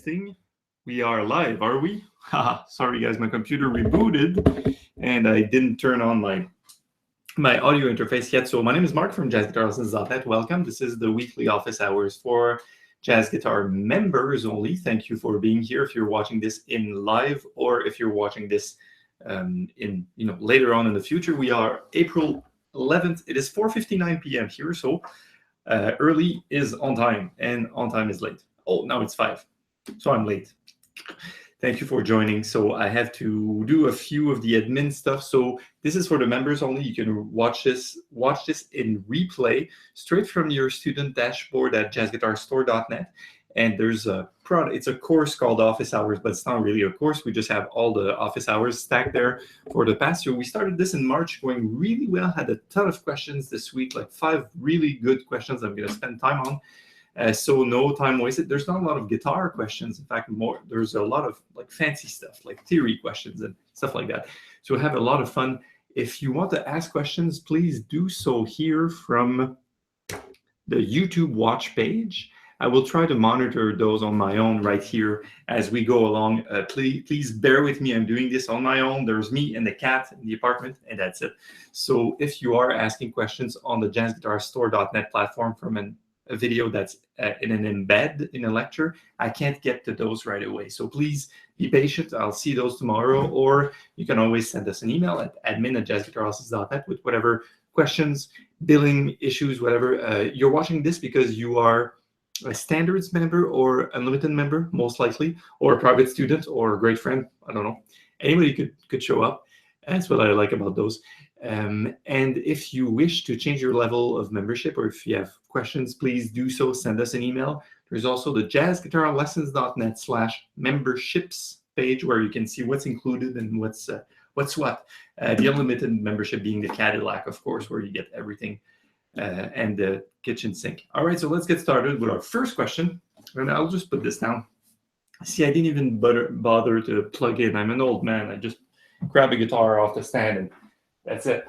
Testing. We are live, are we? Haha, sorry guys, my computer rebooted and I didn't turn on my audio interface yet. So my name is Marc from jazzguitarlessons.net. Welcome. This is the weekly office hours for jazz guitar members only. Thank you for being here. If you're watching this in live or if you're watching this in later on in the future, we are April 11th. It is 4:59 p.m. here, so early is on time and on time is late. Oh, now it's 5, so I'm late. Thank you for joining. So I have to do a few of the admin stuff. So this is for the members only. You can watch this in replay straight from your student dashboard at jazzguitarstore.net. And there's it's a course called Office Hours, but it's not really a course. We just have all the office hours stacked there for the past year. We started this in March, going really well. Had a ton of questions this week, like 5 really good questions I'm going to spend time on. So no time wasted. There's not a lot of guitar questions. In fact, there's a lot of like fancy stuff, like theory questions and stuff like that. So we have a lot of fun. If you want to ask questions, please do so here from the YouTube watch page. I will try to monitor those on my own right here as we go along. Please bear with me. I'm doing this on my own. There's me and the cat in the apartment, and that's it. So if you are asking questions on the jazzguitarstore.net platform from a video that's in an embed in a lecture, I can't get to those right away. So please be patient. I'll see those tomorrow, or you can always send us an email at admin@jazzguitarlessons.net with whatever questions, billing issues, whatever. You're watching this because you are a standards member or unlimited member, most likely, or a private student or a great friend. I don't know. Anybody could show up. That's what I like about those. And if you wish to change your level of membership, or if you have questions, please do so. Send us an email. There's also the jazzguitarlessons.net/memberships page where you can see what's included and what's what. The unlimited membership being the Cadillac, of course, where you get everything and the kitchen sink. All right, so let's get started with our first question. And I'll just put this down. See, I didn't even bother to plug in. I'm an old man. I just grab a guitar off the stand and that's it.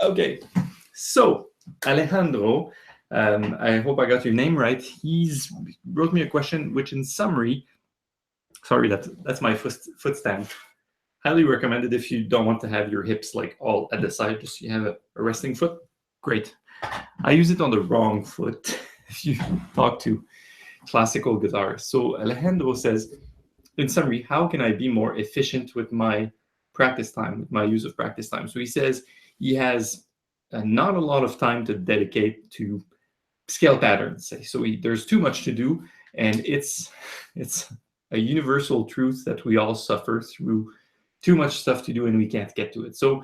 Okay, so Alejandro, I hope I got your name right. He's wrote me a question, which in summary, sorry, that's my foot stand. Highly recommended if you don't want to have your hips like all at the side, just you have a resting foot. Great. I use it on the wrong foot if you talk to classical guitarists. So Alejandro says, in summary, how can I be more efficient with my practice time, with my use of practice time? So he says he has not a lot of time to dedicate to scale patterns, say. So there's too much to do, and it's a universal truth that we all suffer through too much stuff to do and we can't get to it. So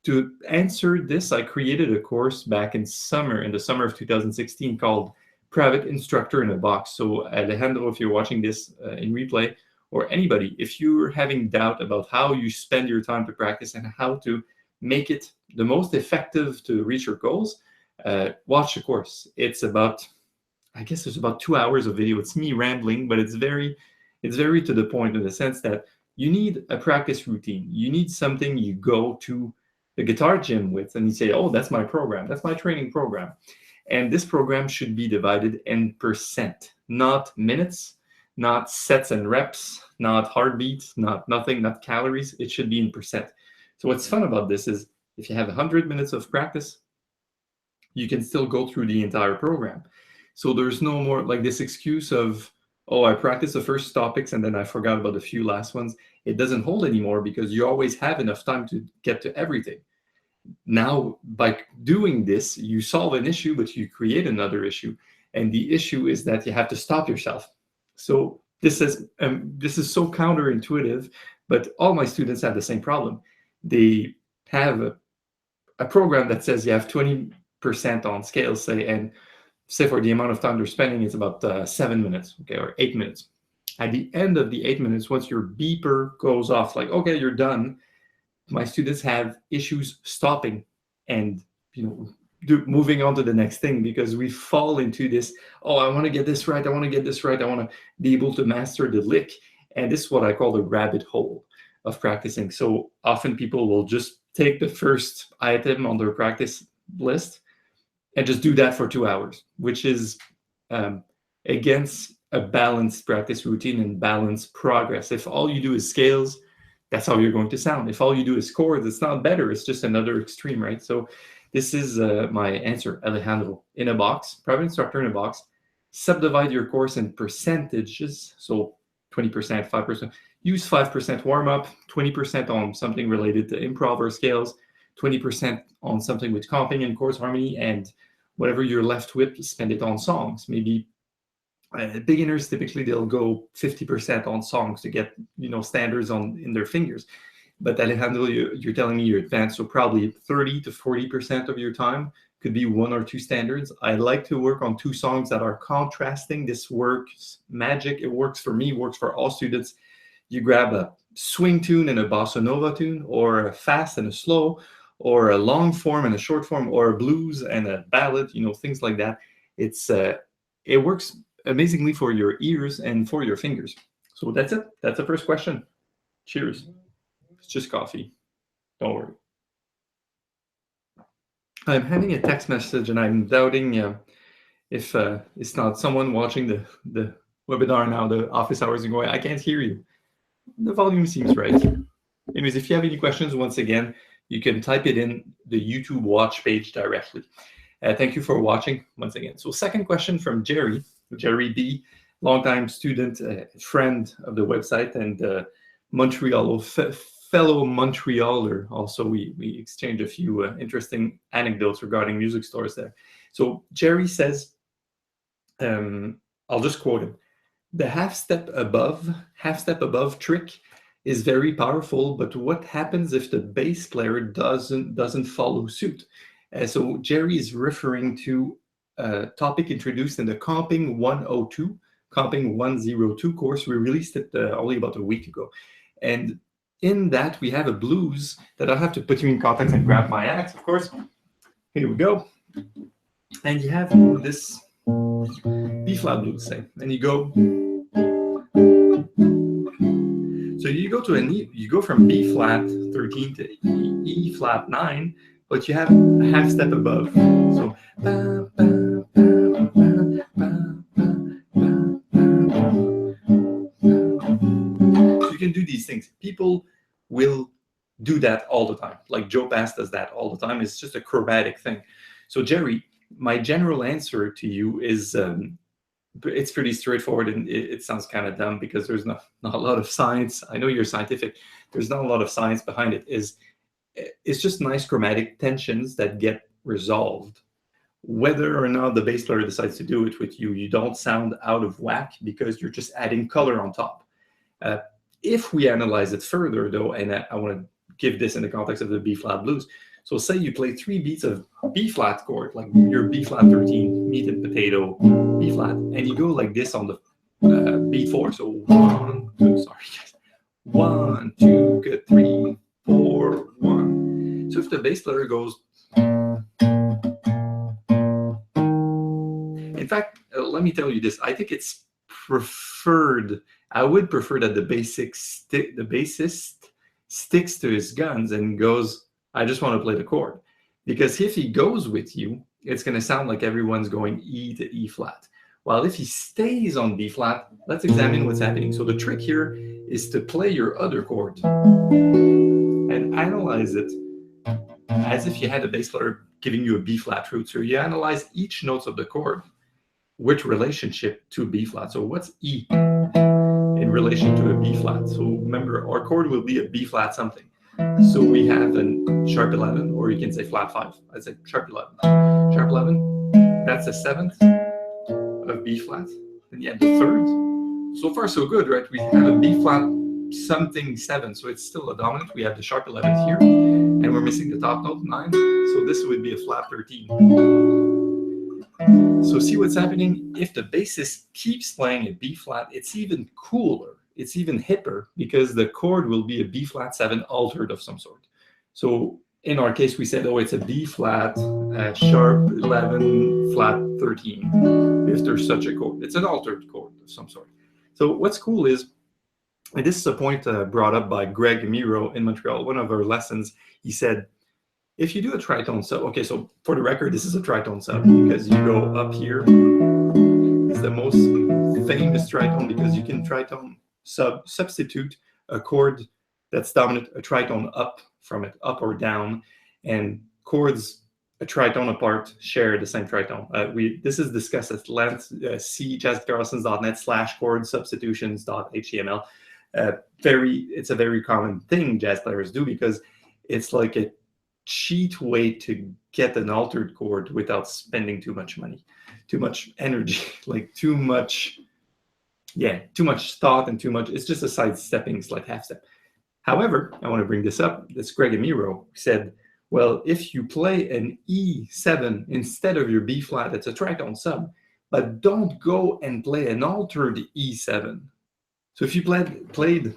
to answer this, I created a course back in the summer of 2016 called Private Instructor in a Box. So Alejandro, if you're watching this in replay, or anybody, if you're having doubt about how you spend your time to practice and how to make it the most effective to reach your goals, watch the course. It's about, I guess there's about 2 hours of video. It's me rambling, but it's very to the point in the sense that you need a practice routine. You need something you go to the guitar gym with and you say, oh, that's my program. That's my training program. And this program should be divided in percent, not minutes, not sets and reps, not heartbeats, not nothing, not calories. It should be in percent. So what's fun about this is if you have 100 minutes of practice, you can still go through the entire program. So there's no more like this excuse of, oh, I practiced the first topics and then I forgot about a few last ones. It doesn't hold anymore because you always have enough time to get to everything. Now, by doing this, you solve an issue, but you create another issue. And the issue is that you have to stop yourself. So this is so counterintuitive, but all my students have the same problem. They have a program that says you have 20% on scale, say, and say for the amount of time they're spending, it's about 7 minutes, okay, or 8 minutes. At the end of the 8 minutes, once your beeper goes off, like, okay, you're done, my students have issues stopping and moving on to the next thing because we fall into this, oh, I want to get this right, I want to get this right, I want to be able to master the lick. And this is what I call the rabbit hole of practicing. So often people will just take the first item on their practice list and just do that for 2 hours, which is against a balanced practice routine and balanced progress. If all you do is scales, that's how you're going to sound. If all you do is chords, it's not better. It's just another extreme, right? So this is my answer, Alejandro. In a box, private instructor in a box, subdivide your course in percentages. So 20%, 5%. Use 5% warm-up, 20% on something related to improv or scales, 20% on something with comping and chorus harmony, and whatever you're left with, spend it on songs. Maybe beginners, typically they'll go 50% on songs to get standards in their fingers. But Alejandro, you're telling me you're advanced, so probably 30 to 40% of your time could be one or two standards. I like to work on two songs that are contrasting. This works magic. It works for me, works for all students. You grab a swing tune and a bossa nova tune, or a fast and a slow, or a long form and a short form, or a blues and a ballad, things like that. It works amazingly for your ears and for your fingers. So that's it. That's the first question. Cheers. It's just coffee. Don't worry. I'm having a text message and I'm doubting if it's not someone watching the webinar now, the office hours, and going, I can't hear you. The volume seems right. Anyways, if you have any questions, once again, you can type it in the YouTube watch page directly. Thank you for watching once again. So second question from Jerry B, longtime student, friend of the website, and Montreal, fellow Montrealer. Also, we exchanged a few interesting anecdotes regarding music stores there. So Jerry says, I'll just quote him. The half step above trick is very powerful, but what happens if the bass player doesn't follow suit? So Jerry is referring to a topic introduced in the Comping 102 course. We released it only about a week ago. And in that, we have a blues that I'll have to put you in context and grab my axe, of course. Here we go. And you have this B-flat blues, say, and you go. So you go to you go from B-flat 13 to E-flat 9, but you have a half step above. So you can do these things. People will do that all the time. Like Joe Pass does that all the time. It's just a chromatic thing. So Jerry, my general answer to you is it's pretty straightforward, and it sounds kind of dumb because there's not a lot of science. I know you're scientific. There's not a lot of science behind it. It's just nice chromatic tensions that get resolved. Whether or not the bass player decides to do it with you, you don't sound out of whack because you're just adding color on top. If we analyze it further, though, and I want to give this in the context of the B-flat blues. So say you play 3 beats of B-flat chord, like your B-flat 13, meat and potato, B-flat, and you go like this on the beat 4. So 1, 2, sorry, 1, 2, good, 3, 4, 1. So if the bass player goes, in fact, let me tell you this. I think it's preferred. I would prefer that the bassist sticks to his guns and goes, I just want to play the chord. Because if he goes with you, it's going to sound like everyone's going E to E flat. While if he stays on B flat, let's examine what's happening. So the trick here is to play your other chord and analyze it as if you had a bass player giving you a B flat root. So you analyze each note of the chord with relationship to B flat. So what's E in relation to a B flat? So remember, our chord will be a B flat something. So we have a sharp 11, or you can say flat 5. I'd say sharp 11. Sharp 11, that's the 7th of B flat. Then you have the 3rd. So far, so good, right? We have a B flat something 7, so it's still a dominant. We have the sharp 11th here, and we're missing the top note, 9. So this would be a flat 13. So see what's happening? If the bassist keeps playing a B flat, it's even cooler. It's even hipper because the chord will be a B flat 7 altered of some sort. So in our case, we said, oh, it's a B flat, sharp 11, flat 13, if there's such a chord. It's an altered chord of some sort. So what's cool is, and this is a point brought up by Greg Miro in Montreal, one of our lessons. He said, if you do a tritone sub, okay, so for the record, this is a tritone sub because you go up here. It's the most famous tritone because you can tritone substitute a chord that's dominant, a tritone up from it, up or down, and chords a tritone apart share the same tritone. This is discussed at length. See jazzcarlsons.net/chord substitutions.html. It's a very common thing jazz players do because it's like a cheat way to get an altered chord without spending too much money, too much energy, like too much thought and too much. It's just a sidestepping, it's like half step. However, I want to bring this up. This Greg Amiro said, well, if you play an E7 instead of your B flat, it's a tritone sub, but don't go and play an altered E7. So if you played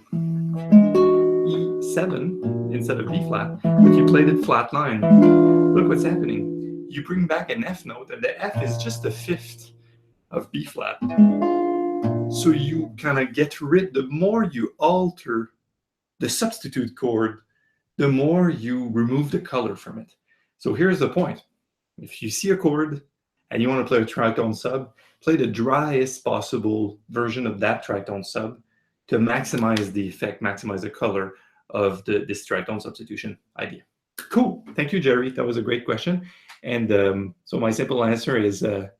E7 instead of B flat, but you played it flat 9, look what's happening. You bring back an F note, and the F is just a fifth of B flat. So you kind of get rid, the more you alter the substitute chord, the more you remove the color from it. So here's the point. If you see a chord and you want to play a tritone sub, play the driest possible version of that tritone sub to maximize the effect, maximize the color of this tritone substitution idea. Cool. Thank you, Jerry. That was a great question. And so my simple answer is, I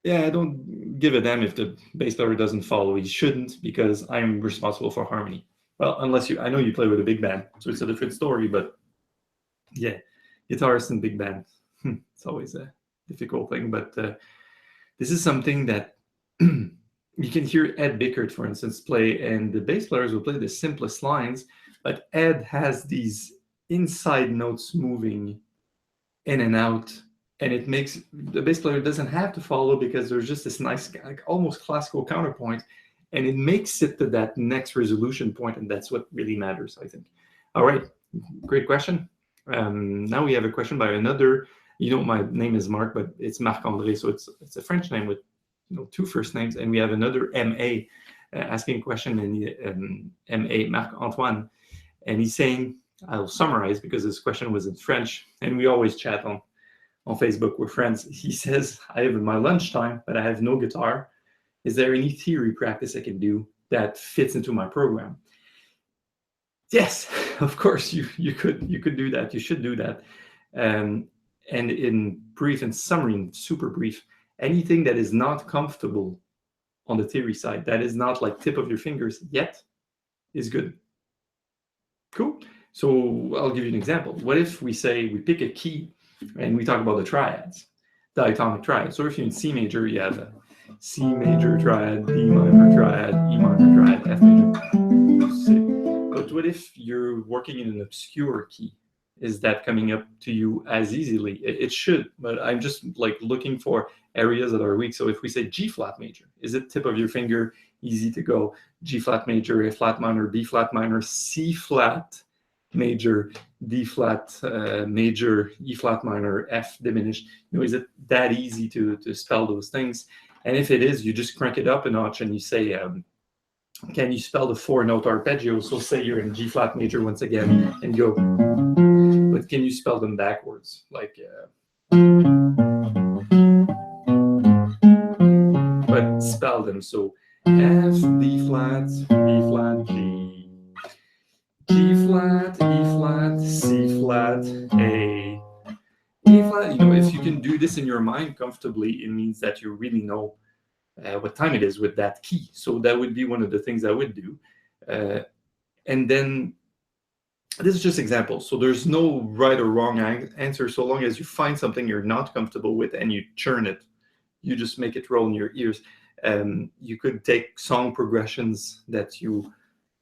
don't give a damn if the bass player doesn't follow. He shouldn't, because I'm responsible for harmony. Well, unless I know you play with a big band, so it's a different story, but yeah, guitarists and big band, it's always a difficult thing. But this is something that you can hear Ed Bickert, for instance, play, and the bass players will play the simplest lines, but Ed has these inside notes moving in and out, and it makes the bass player doesn't have to follow because there's just this nice, like, almost classical counterpoint, and it makes it to that next resolution point, and that's what really matters, I think. All right, great question. Now we have a question by another. My name is Marc, but it's Marc-André, so it's a French name with two first names, and we have another M.A. Asking a question, and M.A. Marc-Antoine, and he's saying, I'll summarize because this question was in French, and we always chat on Facebook, we're friends. He says, I have my lunchtime, but I have no guitar. Is there any theory practice I can do that fits into my program? Yes, of course, you could do that. You should do that. And in brief and summary, super brief, anything that is not comfortable on the theory side, that is not like tip of your fingers yet, is good. Cool. So I'll give you an example. What if we pick a key and we talk about the triads, diatonic triad. So if you're in C major, you have a C major triad, D minor triad, E minor triad, F major. But what if you're working in an obscure key? Is that coming up to you as easily? It should, but I'm just like looking for areas that are weak. So if we say G flat major, is it tip of your finger, easy to go? G flat major, A flat minor, B flat minor, C flat major, D flat major, E flat minor, F diminished. Is it that easy to spell those things? And if it is, you just crank it up a notch and you say, can you spell the 4-note arpeggio? So say you're in G flat major once again, and you go, but can you spell them backwards? Like, but spell them. So F, D flat, B flat, G, G flat, E flat, C flat, A, E flat. If you can do this in your mind comfortably, it means that you really know what time it is with that key. So that would be one of the things I would do. And then this is just examples. So there's no right or wrong answer. So long as you find something you're not comfortable with and you churn it, you just make it roll in your ears. You could take song progressions that you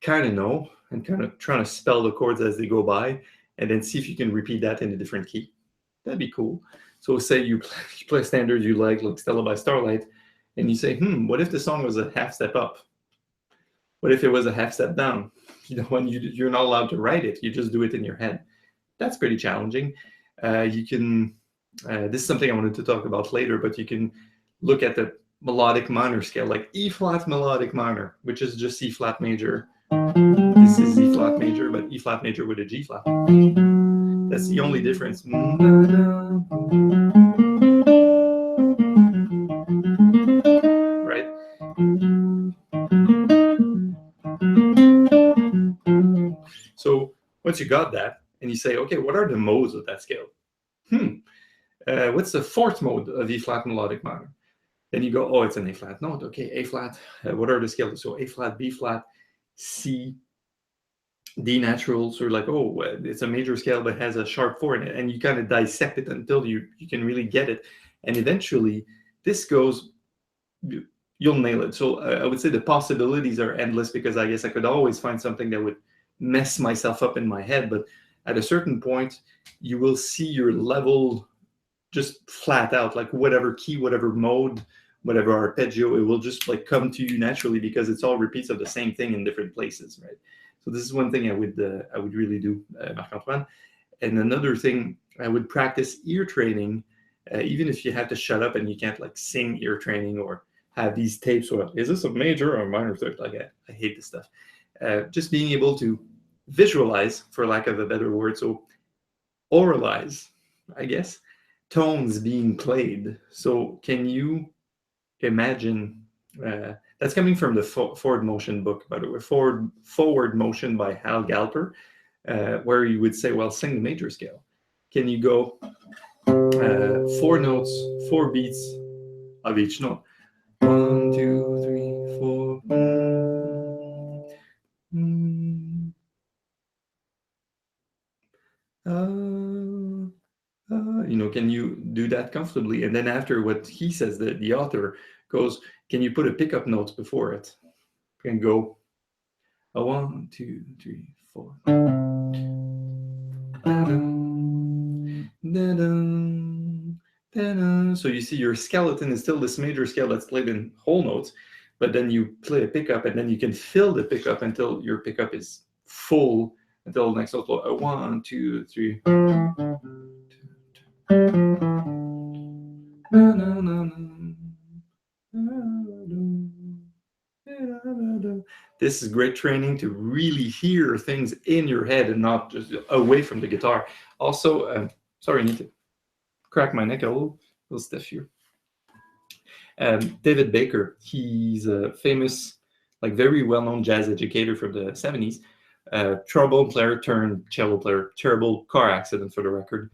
kind of know and kind of trying to spell the chords as they go by, and then see if you can repeat that in a different key. That'd be cool. So say you play standards you like Stella by Starlight, and you say, what if the song was a half step up? What if it was a half step down? When you're not allowed to write it, you just do it in your head. That's pretty challenging. You can, this is something I wanted to talk about later, but you can look at the melodic minor scale, like E flat melodic minor, which is just C flat major. This is E flat major, but E flat major with a G flat. That's the only difference. Right? once you got that, and you say, okay, what are the modes of that scale? What's the fourth mode of E flat melodic minor? Then you go, oh, it's an A flat note. Okay, A flat. What are the scales? So A flat, B flat, C, D natural. So you're like, oh, it's a major scale but has a sharp 4 in it, and you kind of dissect it until you can really get it, and eventually this goes. You'll nail it. So I would say the possibilities are endless, because I guess I could always find something that would mess myself up in my head. But at a certain point, you will see your level just flat out, like whatever key, whatever mode, whatever arpeggio, it will just like come to you naturally, because it's all repeats of the same thing in different places, right? So this is one thing I would really do, Marc-Antoine. And another thing, I would practice ear training, even if you have to shut up and you can't like sing ear training or have these tapes or is this a major or minor third? Like I hate this stuff. Just being able to visualize, for lack of a better word, so oralize, I guess, tones being played. So can you imagine, that's coming from the Forward Motion book, by the way, Forward Motion by Hal Galper, where you would say, well, sing the major scale. Can you go 4 notes, 4 beats of each note? 1, 2, 3, 4. Can you do that comfortably? And then after, what he says, the author goes, can you put a pickup note before it? You can go 1, 2, 3, 4. So you see your skeleton is still this major scale that's played in whole notes, but then you play a pickup, and then you can fill the pickup until your pickup is full, until the next note. 1, 2, 3. This is great training to really hear things in your head and not just away from the guitar. Also, sorry, I need to crack my neck a little stiff here. David Baker, he's a famous, like very well-known jazz educator from the 70s. Trombone player turned cello player. Terrible car accident, for the record.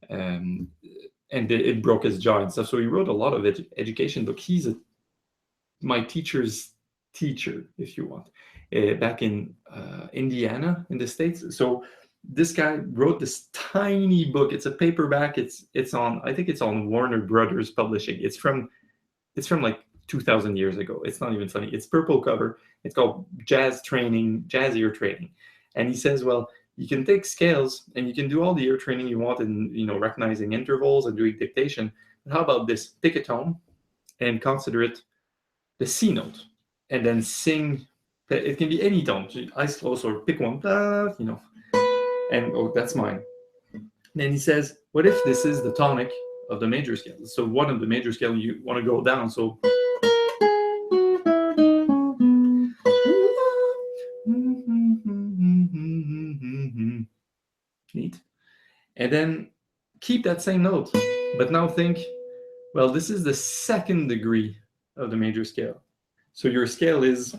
And it broke his jaw and stuff. So he wrote a lot of education book. He's my teacher's teacher, if you want, back in Indiana in the States. So this guy wrote this tiny book. It's a paperback. It's on, I think it's on Warner Brothers Publishing. It's from like 2,000 years ago. It's not even funny. It's purple cover. It's called Jazz Ear Training. And he says, well, you can take scales and you can do all the ear training you want in, recognizing intervals and doing dictation. But how about this? Pick a tone and consider it the C note, and then sing. It can be any tone, eyes closed, or pick one, and oh, that's mine. And then he says, what if this is the tonic of the major scale? So one of the major scale you want to go down. So neat. And then keep that same note, but now think, well, this is the second degree of the major scale. So your scale is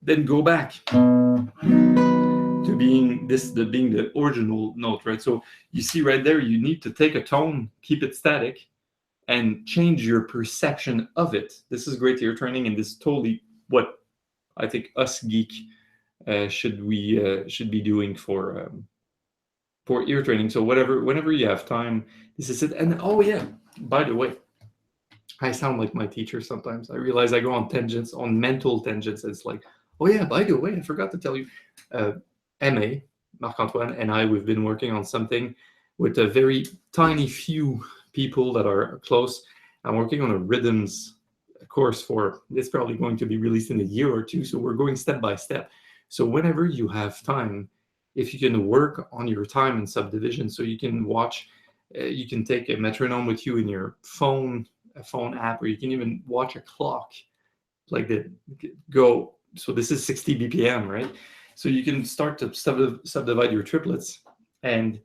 then go back to being the original note, right? So you see right there, you need to take a tone, keep it static, and change your perception of it. This is great ear training, and this is totally what I think us geek should be doing for ear training. So whenever you have time, this is it. And oh yeah, by the way, I sound like my teacher sometimes. I realize I go on tangents, on mental tangents. It's like, oh yeah, by the way, I forgot to tell you, MA, Marc-Antoine, and I, we've been working on something with a very tiny few people that are close. I'm working on a rhythms course it's probably going to be released in a year or two. So we're going step by step. So whenever you have time, if you can work on your time and subdivision, so you can watch, you can take a metronome with you in your phone, a phone app, or you can even watch a clock like that go. So this is 60 BPM, right? So you can start to subdivide your triplets, and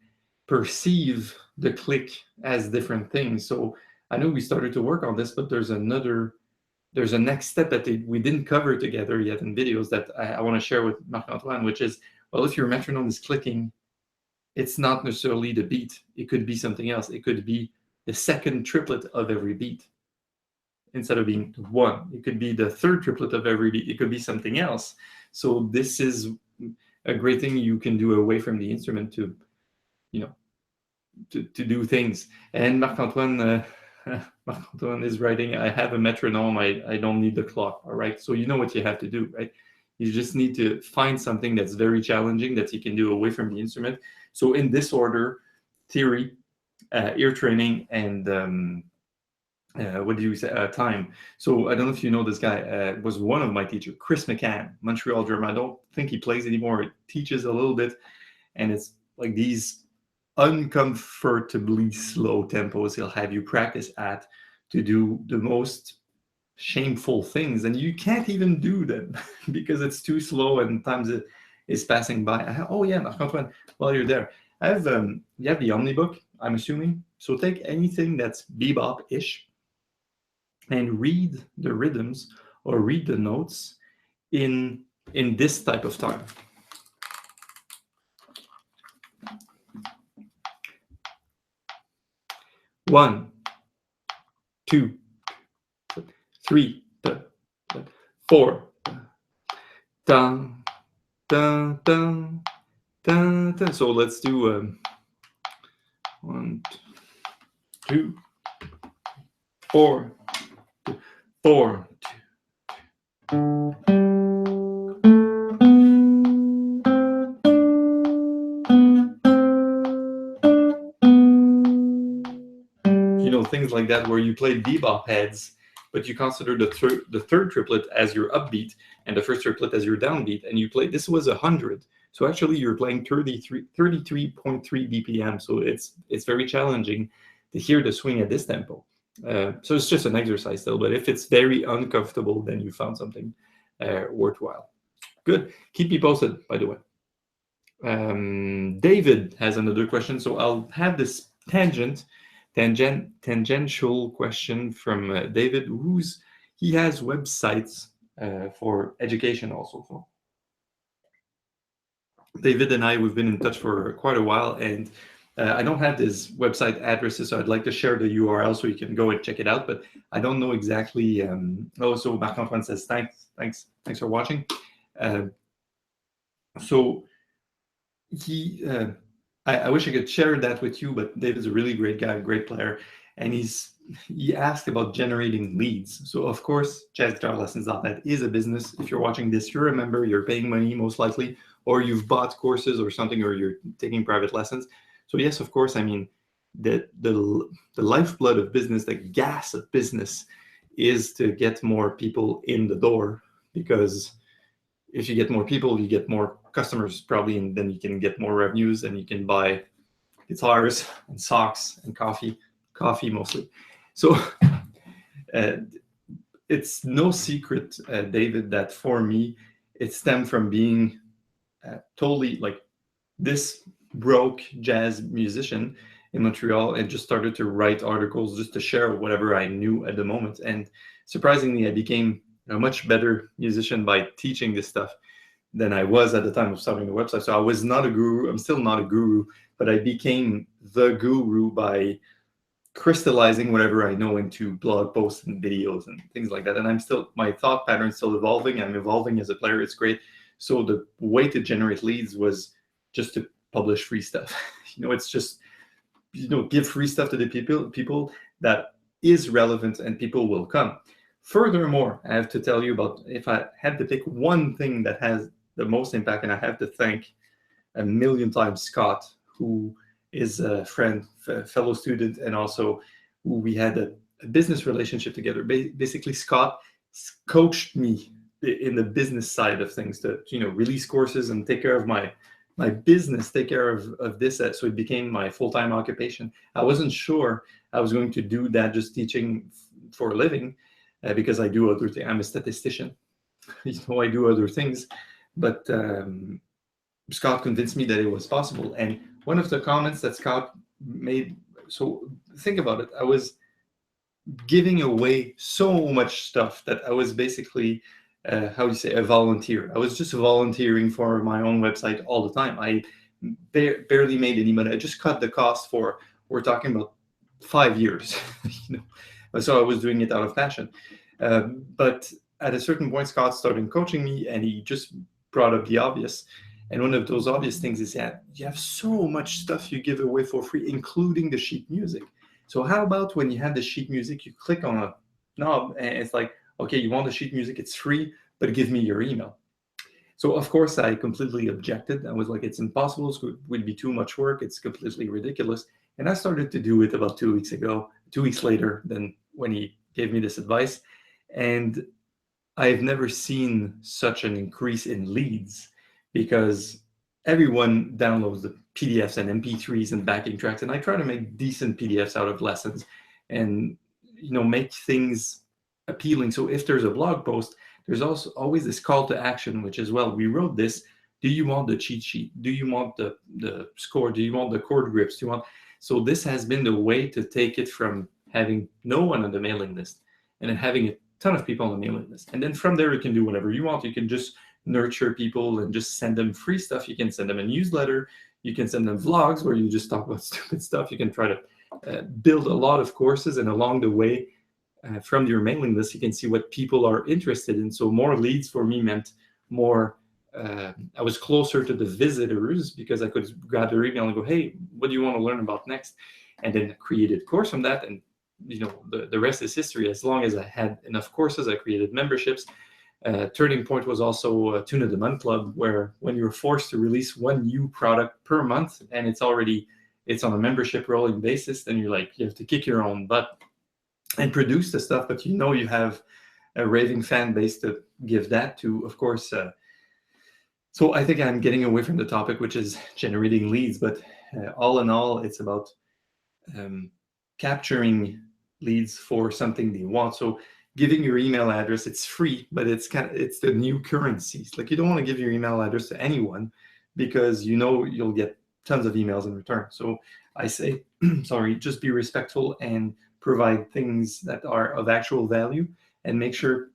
perceive the click as different things. So I know we started to work on this, but there's a next step that we didn't cover together yet in videos that I want to share with Marc-Antoine, which is, well, if your metronome is clicking, it's not necessarily the beat. It could be something else. It could be the second triplet of every beat instead of being one. It could be the third triplet of every beat. It could be something else. So this is a great thing you can do away from the instrument to, to do things. And Marc-Antoine is writing, I have a metronome, I don't need the clock. All right, so you know what you have to do, right? You just need to find something that's very challenging that you can do away from the instrument. So in this order: theory, ear training, and what did you say? Time. So I don't know if you know this guy. Was one of my teachers, Chris McCann, Montreal drummer. I don't think he plays anymore. He teaches a little bit, and it's like these uncomfortably slow tempos he'll have you practice at to do the most shameful things, and you can't even do them because it's too slow and times it is passing by. Oh yeah, Marc-Antoine, while you're there, I have you have the Omnibook, I'm assuming. So take anything that's bebop-ish and read the rhythms or read the notes in this type of time. 1, 2, 3, 4. Dun, dun, dun, dun, dun. So let's do 1, 2, 4, 4. Things like that, where you play bebop heads, but you consider the third triplet as your upbeat and the first triplet as your downbeat, and you play. This was 100, so actually you're playing 33.3 BPM. So it's very challenging to hear the swing at this tempo. So it's just an exercise still, but if it's very uncomfortable, then you found something worthwhile. Good. Keep me posted, by the way. David has another question, so I'll have this tangential question from David, he has websites for education also. So David and we've been in touch for quite a while, and I don't have his website addresses, so I'd like to share the URL so you can go and check it out, but I don't know exactly. So Marc-Antoine says, thanks for watching. So he I wish I could share that with you, but David's a really great guy, great player, and he asked about generating leads. So of course, jazzguitarlessons.net is a business. If you're watching this, you're a member, you're paying money most likely, or you've bought courses or something, or you're taking private lessons. So yes, of course, I mean, the lifeblood of business, the gas of business, is to get more people in the door, because if you get more people, you get more customers probably, and then you can get more revenues, and you can buy guitars and socks and coffee mostly. So it's no secret, David, that for me, it stemmed from being totally like this broke jazz musician in Montreal, and just started to write articles just to share whatever I knew at the moment. And surprisingly, I became a much better musician by teaching this stuff than I was at the time of starting the website. So I was not a guru. I'm still not a guru, but I became the guru by crystallizing whatever I know into blog posts and videos and things like that. And my thought pattern is still evolving. I'm evolving as a player. It's great. So the way to generate leads was just to publish free stuff. It's just, give free stuff to the people that is relevant, and people will come. Furthermore, I have to tell you about, if I had to pick one thing that has the most impact, and I have to thank a million times Scott, who is a friend, fellow student, and also who we had a business relationship together. Basically, Scott coached me in the business side of things to, release courses and take care of my business, take care of this. So it became my full-time occupation. I wasn't sure I was going to do that, just teaching for a living. Because I do other things. I'm a statistician. I do other things. But Scott convinced me that it was possible. And one of the comments that Scott made, so think about it. I was giving away so much stuff that I was basically, how do you say, a volunteer. I was just volunteering for my own website all the time. I barely made any money. I just cut the cost for, we're talking about 5 years, you know. So I was doing it out of passion. But at a certain point, Scott started coaching me, and he just brought up the obvious. And one of those obvious things is that you have so much stuff you give away for free, including the sheet music. So how about when you have the sheet music, you click on a knob and it's like, okay, you want the sheet music, it's free, but give me your email. So of course I completely objected. I was like, it's impossible, it would be too much work, it's completely ridiculous. And I started to do it about 2 weeks ago, 2 weeks later than when he gave me this advice. And I've never seen such an increase in leads, because everyone downloads the PDFs and MP3s and backing tracks, and I try to make decent PDFs out of lessons and, you know, make things appealing. So if there's a blog post, there's also always this call to action, which is, well, we wrote this. Do you want the cheat sheet? Do you want the score? Do you want the chord grips? Do you want? So this has been the way to take it from having no one on the mailing list and then having a ton of people on the mailing list. And then from there, you can do whatever you want. You can just nurture people and just send them free stuff. You can send them a newsletter. You can send them vlogs where you just talk about stupid stuff. You can try to build a lot of courses, and along the way, from your mailing list, you can see what people are interested in. So more leads for me meant more, I was closer to the visitors because I could grab their email and go, hey, what do you want to learn about next? And then created a course from that. And, you know, the rest is history. As long as I had enough courses, I created memberships. Turning point was also Tune of the Month Club, where when you're forced to release one new product per month and it's on a membership rolling basis, then you're like, you have to kick your own butt and produce the stuff, but you know you have a raving fan base to give that to, of course. So I think I'm getting away from the topic, which is generating leads, but all in all, it's about capturing leads for something they want. So giving your email address, it's free, but it's the new currency. It's like, you don't want to give your email address to anyone because you know you'll get tons of emails in return. So I say, sorry, just be respectful and provide things that are of actual value, and make sure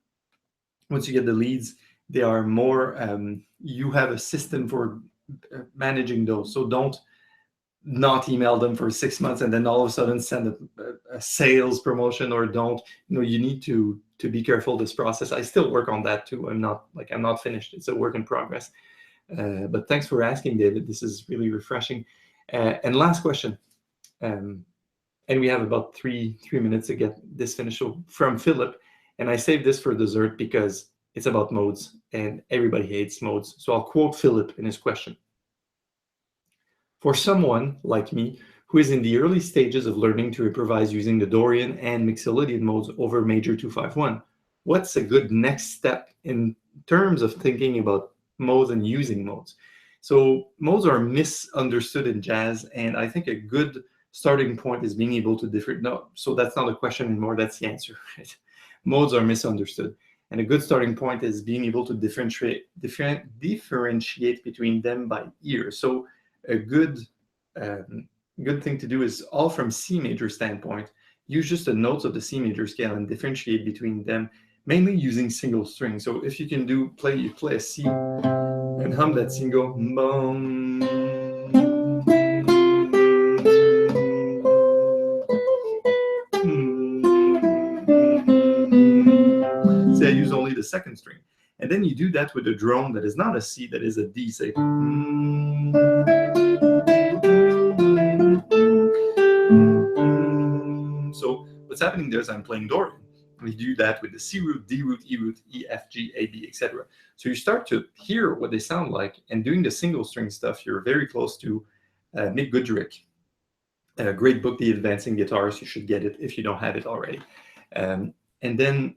once you get the leads, they are more, you have a system for managing those. So don't not email them for 6 months and then all of a sudden send a sales promotion, or don't, you know, you need to be careful this process. I still work on that too. I'm not finished. It's a work in progress. But thanks for asking, David. This is really refreshing. And last question. And we have about three minutes to get this finished. So from Philip, and I saved this for dessert because it's about modes and everybody hates modes. So I'll quote Philip in his question. For someone like me who is in the early stages of learning to improvise using the Dorian and Mixolydian modes over Major 251, what's a good next step in terms of thinking about modes and using modes? So modes are misunderstood in jazz, and I think a good starting point is being able to so that's not a question anymore, that's the answer, right? Modes are misunderstood, and a good starting point is being able to differentiate between them by ear. So a good thing to do is, all from C major standpoint, use just the notes of the C major scale and differentiate between them, mainly using single string. So if you can you play a C and hum that C and go bum. See, I use only the second string. And then you do that with a drone that is not a C, that is a D. Say. So what's happening there is I'm playing Dorian. We do that with the C root, D root, E root, E, F, G, A, B, etc. So you start to hear what they sound like, and doing the single string stuff, you're very close to Mick Goodrick. A great book, The Advancing Guitarist. You should get it if you don't have it already. And then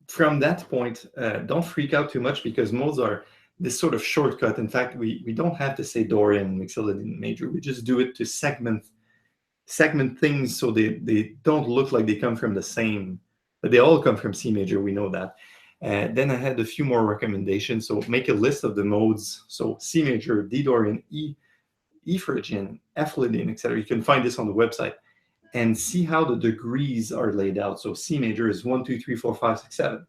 from that point, don't freak out too much, because modes are this sort of shortcut. In fact, we don't have to say Dorian, Mixolydian, Major. We just do it to segment things so they don't look like they come from the same, but they all come from C major. We know that. Then I had a few more recommendations. So make a list of the modes. So C major, D Dorian, E, E Phrygian, F Lydian, etc. You can find this on the website and see how the degrees are laid out. So C major is 1, 2, 3, 4, 5, 6, 7.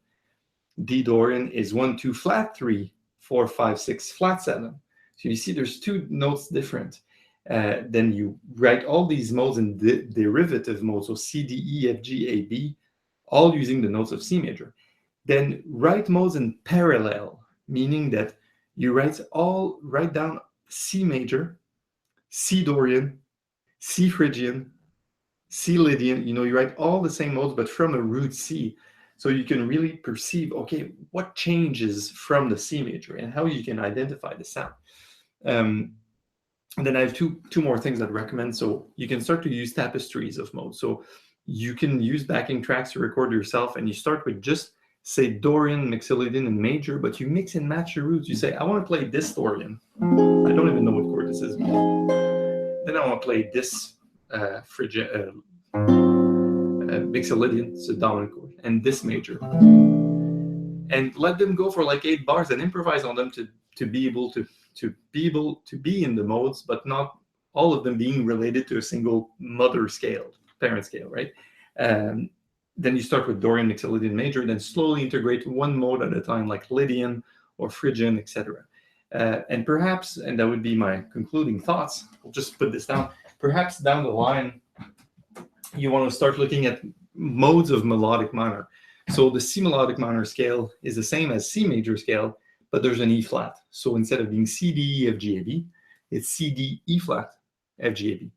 D Dorian is 1, 2, flat 3, 4, 5, 6, flat 7. So you see there's 2 notes different. Then you write all these modes in derivative mode, so C, D, E, F, G, A, B, all using the notes of C major. Then write modes in parallel, meaning that you write down C major, C Dorian, C Phrygian, C Lydian. You write all the same modes, but from a root C. So you can really perceive, okay, what changes from the C major and how you can identify the sound. And then I have two more things I'd recommend. So you can start to use tapestries of modes. So you can use backing tracks to record yourself, and you start with just, say, Dorian, Mixolydian, and major, but you mix and match your roots. You say, I want to play this Dorian. I don't even know what chord this is. Then I want to play this Mixolydian, it's a dominant chord, and this major. And let them go for like 8 bars and improvise on them to be able to be in the modes, but not all of them being related to a single parent scale, right? Then you start with Dorian, Mixolydian, major, then slowly integrate one mode at a time, like Lydian or Phrygian, etc. And perhaps, and that would be my concluding thoughts, I'll just put this down, perhaps down the line, you want to start looking at modes of melodic minor. So the C melodic minor scale is the same as C major scale, but there's an E flat. So instead of being C, D, E, F, G, A, B, it's C, D, E flat, F, G, A, B.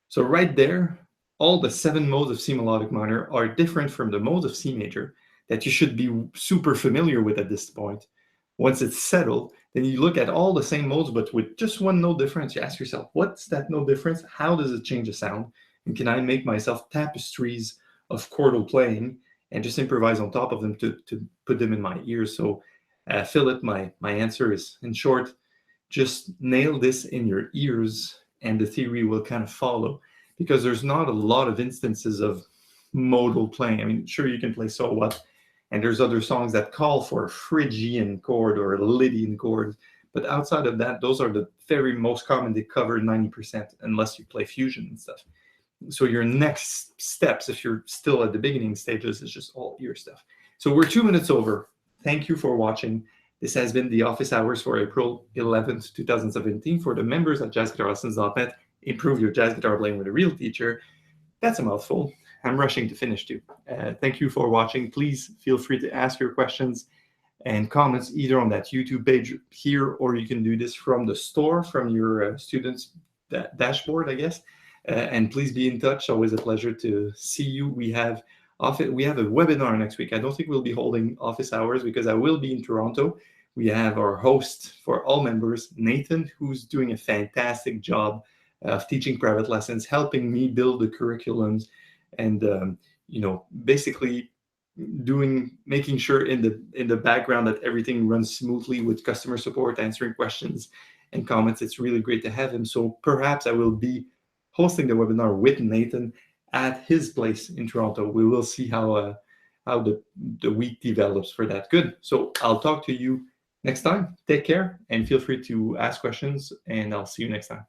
So right there, all the 7 modes of C melodic minor are different from the modes of C major that you should be super familiar with at this point. Once it's settled, then you look at all the same modes, but with just one note difference. You ask yourself, what's that note difference? How does it change the sound? And can I make myself tapestries of chordal playing and just improvise on top of them to put them in my ears? So Philip, my answer is, in short, just nail this in your ears and the theory will kind of follow, because there's not a lot of instances of modal playing. I mean, sure, you can play So What, and there's other songs that call for a Phrygian chord or a Lydian chord, but outside of that, those are the very most common. They cover 90%, unless you play fusion and stuff. So your next steps, if you're still at the beginning stages, is just all ear stuff. So we're 2 minutes over. Thank you for watching. This has been the office hours for April 11th, 2017 for the members at jazzguitarlessons.net. Improve your jazz guitar playing with a real teacher. That's a mouthful. I'm rushing to finish too. Thank you for watching. Please feel free to ask your questions and comments either on that YouTube page here, or you can do this from the store, from your students' dashboard, I guess. And please be in touch. Always a pleasure to see you. We have a webinar next week. I don't think we'll be holding office hours because I will be in Toronto. We have our host for all members, Nathan, who's doing a fantastic job of teaching private lessons, helping me build the curriculums, and basically making sure in the background that everything runs smoothly with customer support, answering questions and comments. It's really great to have him. So perhaps I will be hosting the webinar with Nathan at his place in Toronto. We will see how the week develops for that. Good. So I'll talk to you next time. Take care and feel free to ask questions, and I'll see you next time.